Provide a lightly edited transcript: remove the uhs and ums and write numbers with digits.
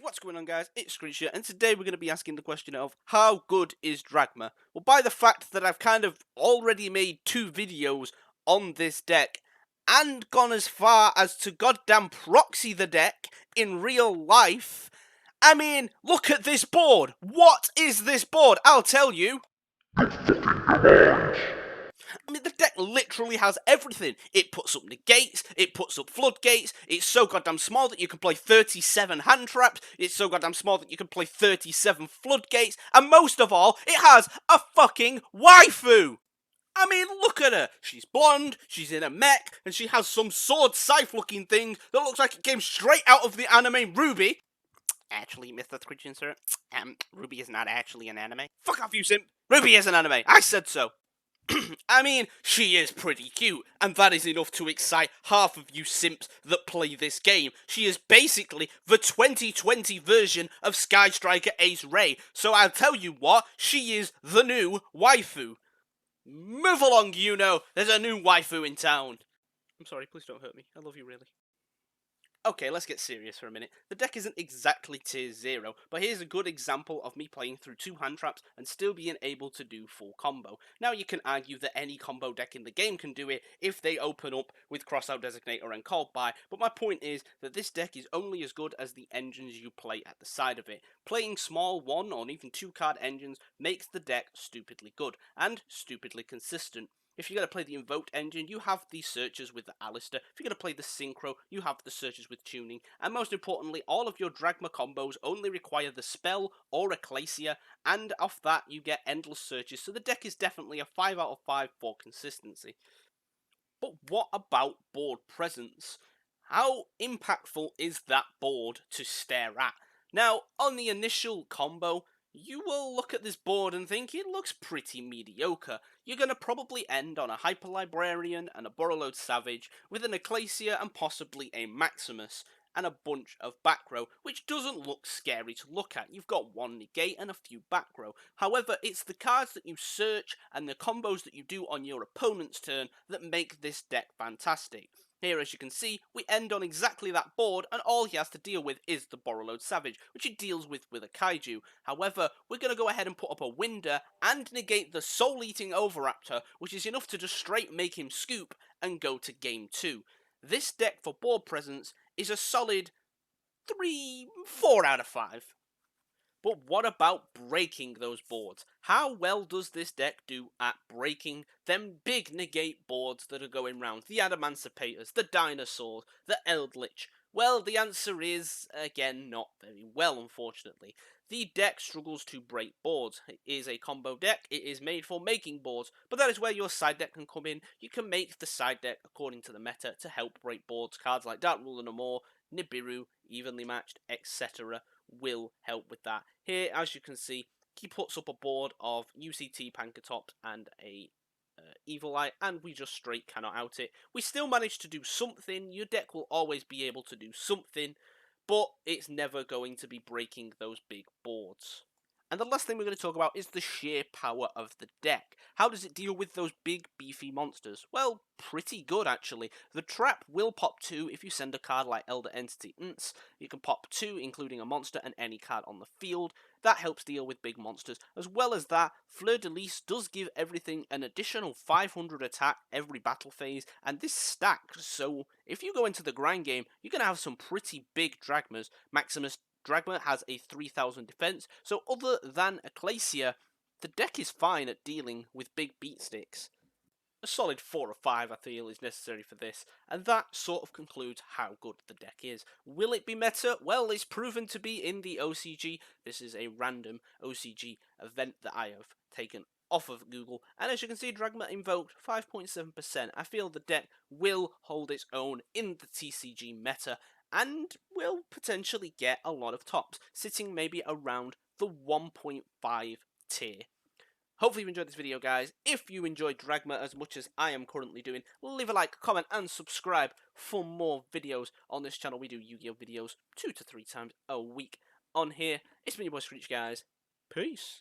What's going on, guys? It's Screecher, and today we're going to be asking the question of how good is Dragma? Well, by the fact that I've kind of already made 2 videos on this deck and gone as far as to goddamn proxy the deck in real life. I mean, look at this board. What is this board? I'll tell you. I mean, the deck literally has everything. It puts up negates, it puts up floodgates, it's so goddamn small that you can play 37 hand traps, it's so goddamn small that you can play 37 floodgates, and most of all, it has a fucking waifu! I mean, look at her. She's blonde, she's in a mech, and she has some sword scythe looking thing that looks like it came straight out of the anime Ruby. Actually, Mr. Twitchin, sir, Ruby is not actually an anime. Fuck off, you simp! Ruby is an anime, I said so! I mean, she is pretty cute, and that is enough to excite half of you simps that play this game. She is basically the 2020 version of Sky Striker Ace Ray, so I'll tell you what, she is the new waifu. Move along, you know, there's a new waifu in town. I'm sorry, please don't hurt me, I love you really. Okay, let's get serious for a minute. The deck isn't exactly tier 0, but here's a good example of me playing through 2 hand traps and still being able to do full combo. Now you can argue that any combo deck in the game can do it if they open up with Crossout Designator and Called By, but my point is that this deck is only as good as the engines you play at the side of it. Playing small 1 or even 2 card engines makes the deck stupidly good, and stupidly consistent. If you're going to play the Invoked engine, you have the searches with the Alistair. If you're going to play the Synchro, you have the searches with tuning. And most importantly, all of your Dragma combos only require the spell or Ecclesia, and off that you get endless searches. So the deck is definitely a 5 out of 5 for consistency. But what about board presence? How impactful is that board to stare at? Now, on the initial combo, you will look at this board and think it looks pretty mediocre. You're going to probably end on a Hyper Librarian and a Borreload Savage with an Ecclesia and possibly a Maximus and a bunch of back row, which doesn't look scary to look at. You've got 1 negate and a few back row. However, it's the cards that you search and the combos that you do on your opponent's turn that make this deck fantastic. Here, as you can see, we end on exactly that board, and all he has to deal with is the Borreload Savage, which he deals with a Kaiju. However, we're going to go ahead and put up a Winder and negate the Soul-Eating Overraptor, which is enough to just straight make him scoop and go to game 2. This deck for board presence is a solid 4 out of 5. But what about breaking those boards? How well does this deck do at breaking them big negate boards that are going round? The Adamancipators, the Dinosaurs, the Eldritch. Well, the answer is, again, not very well, unfortunately. The deck struggles to break boards. It is a combo deck, it is made for making boards, but that is where your side deck can come in. You can make the side deck according to the meta to help break boards. Cards like Dark Ruler No More, Nibiru, Evenly Matched, etc. will help with that. Here, as you can see, he puts up a board of UCT Pankatops and a Evil Eye, and we just straight cannot out it. We still manage to do something. Your deck will always be able to do something, but it's never going to be breaking those big boards. And the last thing we're going to talk about is the sheer power of the deck. How does it deal with those big, beefy monsters? Well, pretty good, actually. The trap will pop 2 if you send a card like Elder Entity Nts. You can pop 2, including a monster and any card on the field. That helps deal with big monsters. As well as that, Fleur de Lis does give everything an additional 500 attack every battle phase, and this stacks, so if you go into the grind game, you're going to have some pretty big Dragmas. Maximus Dragma has a 3000 defense, so other than Ecclesia, the deck is fine at dealing with big beatsticks. A solid 4 or 5 I feel is necessary for this, and that sort of concludes how good the deck is. Will it be meta? Well, it's proven to be in the OCG. This is a random OCG event that I have taken off of Google, and as you can see, Dragma invoked 5.7%. I feel the deck will hold its own in the TCG meta, and will potentially get a lot of tops, sitting maybe around the 1.5 tier. Hopefully you enjoyed this video, guys. If you enjoyed Dragma as much as I am currently doing, leave a like, comment, and subscribe for more videos on this channel. We do Yu-Gi-Oh videos 2 to 3 times a week on here. It's been your boy Screech, guys. Peace.